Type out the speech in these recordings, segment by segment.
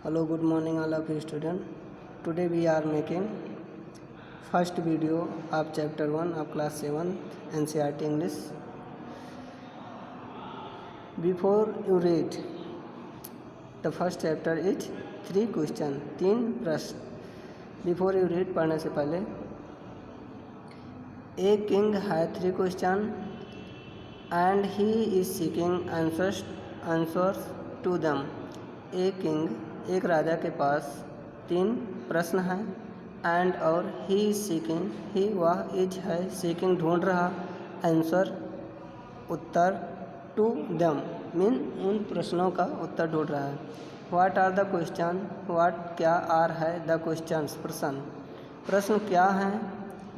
Hello, good morning all of you students. Today we are making first video of chapter 1 of class 7 NCERT English. Before you read the first chapter is 3 question, 3 प्रश्न. Before you read पढ़ने से पहले A king had 3 question and he is seeking answers to them. A king एक राजा के पास 3 प्रश्न हैं and और he is seeking ही वह इज है सीकिंग ढूंढ रहा आंसर उत्तर टू देम मीन उन प्रश्नों का उत्तर ढूंढ रहा है. What are the question what क्या आर है द क्वेश्चंस प्रश्न क्या हैं.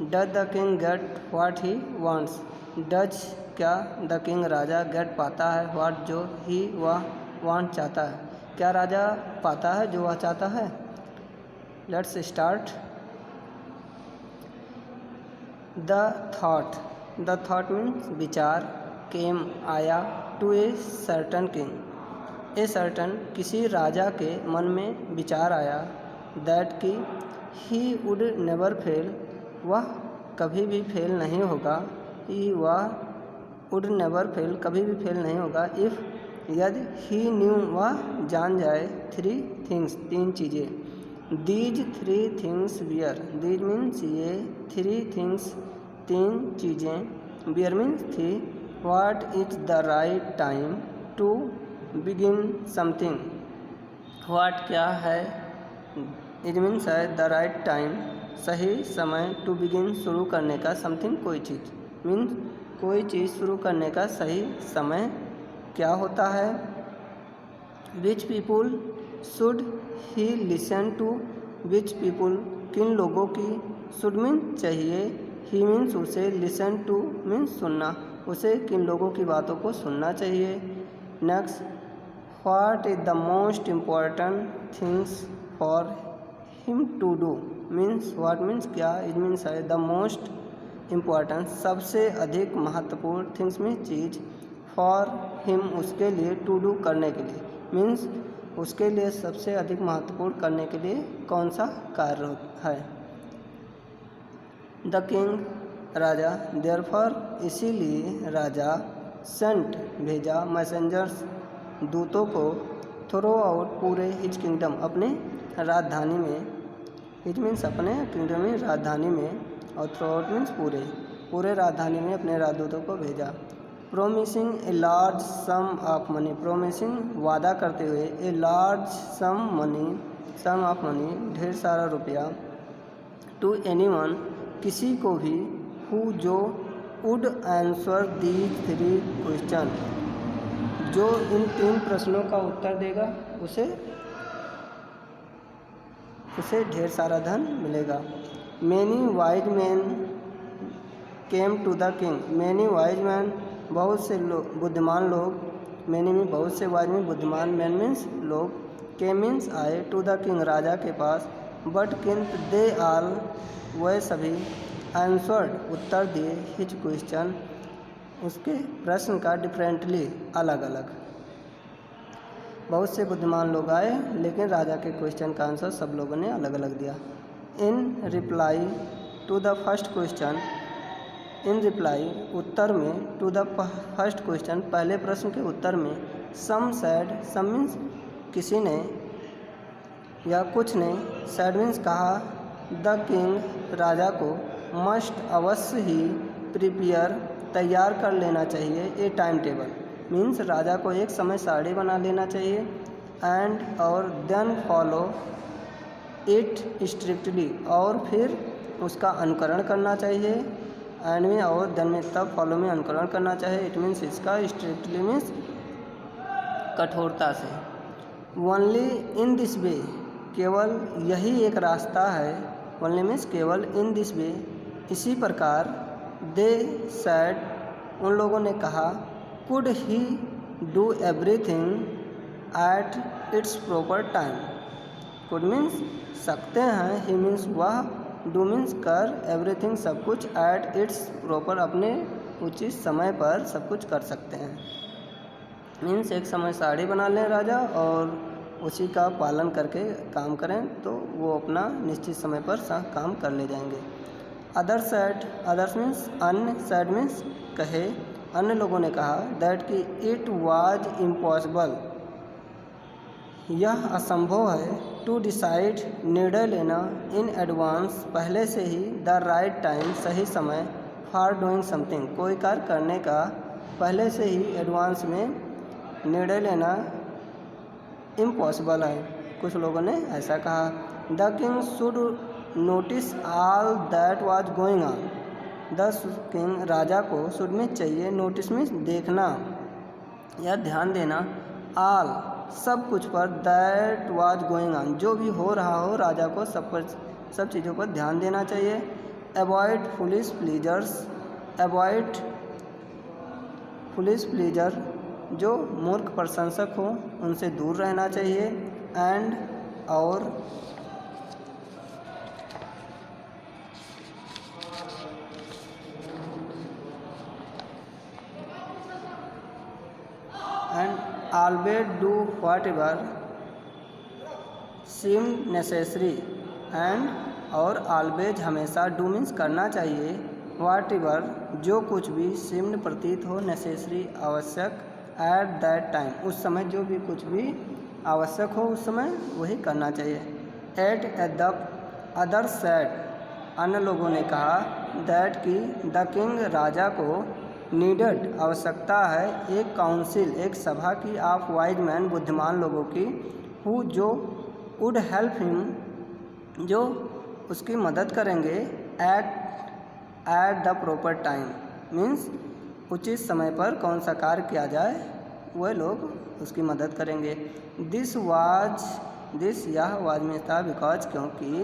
Does the king get what he wants does क्या द किंग राजा गेट पाता है व्हाट जो ही वह वांट चाहता है क्या राजा पाता है जो वह चाहता है. Let's start. The thought means विचार केम आया to a certain king a certain किसी राजा के मन में विचार आया दैट कि ही वुड नेवर फेल वह कभी भी फेल नहीं होगा वह वुड नेवर फेल कभी भी फेल नहीं होगा इफ़ यदि ही न्यू वह जान जाए 3 थिंग्स 3 चीज़ें. These 3 things bear these means ये 3 थिंग्स 3 चीज़ें बियर मीन्स थी. What is the right time to begin something what क्या है इट मीन्स है द राइट टाइम सही समय टू बिगिन शुरू करने का समथिंग कोई चीज़ मीन्स कोई चीज़ शुरू करने का सही समय क्या होता है. Which people should he listen to which people किन लोगों की शुड मीन चाहिए ही मीन्स उसे लिसन टू मीन्स सुनना उसे किन लोगों की बातों को सुनना चाहिए. Next what is the most important things for him to do means what means क्या इट मीन्स है द मोस्ट इम्पॉर्टेंट सबसे अधिक महत्वपूर्ण थिंग्स में चीज़ फॉर हिम उसके लिए टू डू करने के लिए मीन्स उसके लिए सबसे अधिक महत्वपूर्ण करने के लिए कौन सा कार्य है. द किंग राजा देयरफॉर इसीलिए राजा सेंट भेजा मैसेंजर्स दूतों को थ्रू आउट पूरे हिज किंगडम अपने राजधानी में हिज मीन्स अपने किंगडम में राजधानी में और थ्रू आउट मीन्स पूरे राजधानी में अपने राजदूतों को भेजा. Promising a large some of money promising वादा करते हुए a large some of money ढेर सारा रुपया टू एनीवन किसी को भी हु जो वुड आंसर दीज 3 क्वेश्चन जो इन 3 प्रश्नों का उत्तर देगा उसे ढेर सारा धन मिलेगा. Many wise man came to the king many wise man बहुत से लोग बुद्धिमान लोग मैंने में बहुत से वाइज में बुद्धिमान मैन मीन्स लोग के मीन्स आए टू द किंग राजा के पास बट किंतु दे आल वह सभी आंसर्ड उत्तर दिए हिज क्वेश्चन उसके प्रश्न का डिफरेंटली अलग अलग. बहुत से बुद्धिमान लोग आए लेकिन राजा के क्वेश्चन का आंसर सब लोगों ने अलग अलग दिया. In reply to the first question in reply उत्तर में टू द फर्स्ट क्वेश्चन पहले प्रश्न के उत्तर में सम सैड सम मीन्स किसी ने या कुछ ने सैड मीन्स कहा द किंग राजा को मस्ट अवश्य ही प्रिपेयर तैयार कर लेना चाहिए ए टाइम टेबल मीन्स राजा को एक समय सारणी बना लेना चाहिए एंड और देन फॉलो इट स्ट्रिक्टली और फिर उसका अनुकरण करना चाहिए एंड में और देन में तब फॉलो में अनुकरण करना चाहिए. इट मीन्स इसका स्ट्रिक्टली मीन्स कठोरता से. ओनली इन दिस वे केवल यही एक रास्ता है ओनली मीन्स केवल इन दिस वे इसी प्रकार दे सैड उन लोगों ने कहा could he do everything at its proper time could means सकते हैं ही मीन्स वह डू मीन्स कर एवरीथिंग सब कुछ एट इट्स प्रॉपर अपने उचित समय पर सब कुछ कर सकते हैं मीन्स एक समय साड़ी बना लें राजा और उसी का पालन करके काम करें तो वो अपना निश्चित समय पर काम कर ले जाएंगे। अदर्स मीन्स अन्य, सैड मीन्स कहे, अन्य लोगों ने कहा दैट कि इट वाज इम्पॉसिबल, यह असंभव है, टू डिसाइड, निर्णय लेना, इन एडवांस, पहले से ही, द राइट टाइम, सही समय, फॉर डूइंग समथिंग, कोई कार्य करने का पहले से ही एडवांस में निर्णय लेना इम्पॉसिबल है। कुछ लोगों ने ऐसा कहा। The king should notice all that was going on, the king, राजा को, शुड में चाहिए, नोटिस में देखना या ध्यान देना, ऑल, सब कुछ पर, दैट वाज गोइंग ऑन, जो भी हो रहा हो, राजा को सब चीज़ों पर ध्यान देना चाहिए। Avoid foolish pleasures, avoid foolish pleaser, जो मूर्ख प्रशंसक हो उनसे दूर रहना चाहिए। एंड और always do whatever seem necessary, and और ऑलवेज, हमेशा, डू मीन्स करना चाहिए, व्हाट एवर, जो कुछ भी, सीम्ड प्रतीत हो, नेसेसरी, आवश्यक, एट दैट टाइम, उस समय जो भी कुछ भी आवश्यक हो उस समय वही करना चाहिए। एट द अदर सैड, अन्य लोगों ने कहा दैट कि द किंग, राजा को, नीडेड, आवश्यकता है, एक काउंसिल, एक सभा की, ऑफ वाइज मैन, बुद्धिमान लोगों की, हु, जो, वुड हेल्प हिम, जो उसकी मदद करेंगे, at the proper time, means उचित समय पर कौन सा कार्य किया जाए वह लोग उसकी मदद करेंगे। दिस, यह वाज में था, बिकॉज, क्योंकि,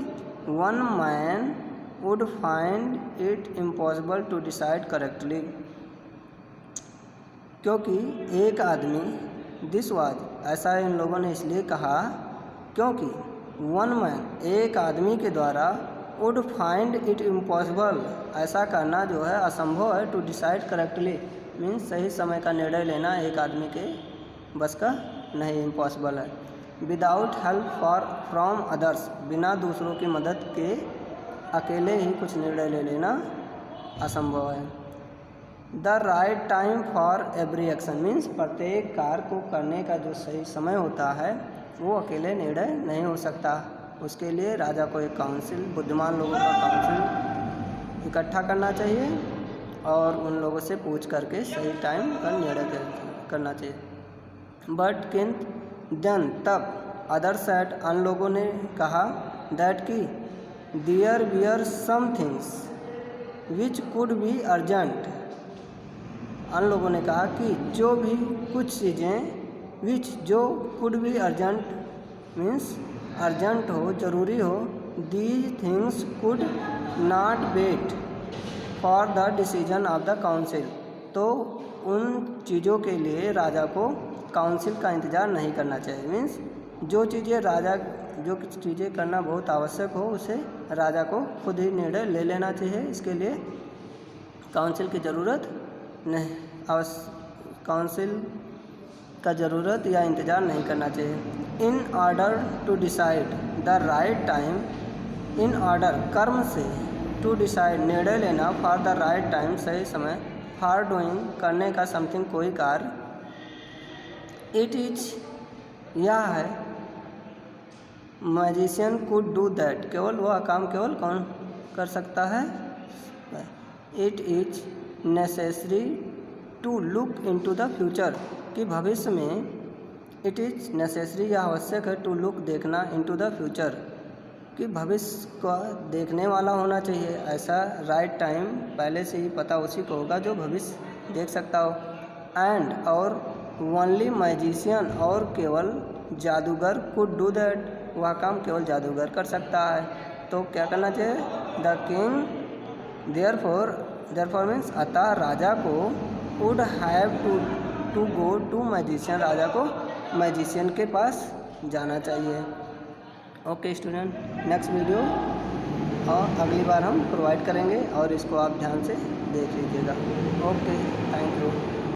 one man would find it impossible to decide correctly, क्योंकि एक आदमी, दिस वाज, ऐसा इन लोगों ने इसलिए कहा क्योंकि वन मैन, एक आदमी के द्वारा, वुड फाइंड इट इम्पॉसिबल, ऐसा करना जो है असंभव है, टू डिसाइड करेक्टली, मीन्स सही समय का निर्णय लेना एक आदमी के बस का नहीं, इम्पॉसिबल है। विदाउट हेल्प फ्रॉम अदर्स, बिना दूसरों की मदद के अकेले ही कुछ निर्णय ले लेना असंभव है। The right time for every action, means प्रत्येक कार्य को करने का जो सही समय होता है वो अकेले निर्णय नहीं हो सकता, उसके लिए राजा को एक काउंसिल, बुद्धिमान लोगों का काउंसिल इकट्ठा करना चाहिए और उन लोगों से पूछ करके सही टाइम पर निर्णय करना चाहिए। बट किंतु, देन, तब, अदर सेड, अन लोगों ने कहा दैट कि there were some things which could be urgent, अन लोगों ने कहा कि जो भी कुछ चीज़ें, विच, जो, could be urgent, means urgent हो, जरूरी हो, these things could not wait for the decision of the council, तो उन चीज़ों के लिए राजा को काउंसिल का इंतज़ार नहीं करना चाहिए, मीन्स जो चीज़ें करना बहुत आवश्यक हो उसे राजा को खुद ही निर्णय ले लेना चाहिए, इसके लिए काउंसिल की ज़रूरत नहीं, काउंसिल का ज़रूरत या इंतज़ार नहीं करना चाहिए। In order to decide the right time, in order, कर्म से, टू डिसाइड, निर्णय लेना, फॉर द राइट टाइम, सही समय, फॉर डूइंग, करने का, समथिंग, कोई कार्य, इट इज, यह है, मैजिशियन कुड डू दैट, केवल वह काम केवल कौन कर सकता है, it is necessary to look into the future, कि भविष्य में, इट इज नेसेसरी, यह आवश्यक है, टू लुक, देखना, इनटू द फ्यूचर, कि भविष्य का देखने वाला होना चाहिए, ऐसा राइट टाइम पहले से ही पता उसी को होगा जो भविष्य देख सकता हो। एंड, और, ओनली मैजिशियन, और केवल जादूगर, कुड डू दैट, वह काम केवल जादूगर कर सकता है, तो क्या करना चाहिए, द किंग, देयरफॉर मीन्स, अतः राजा को, would have to go to magician, राजा को मैजिशियन के पास जाना चाहिए। ओके स्टूडेंट, नेक्स्ट वीडियो और अगली बार हम प्रोवाइड करेंगे और इसको आप ध्यान से देख लीजिएगा। Okay, thank you.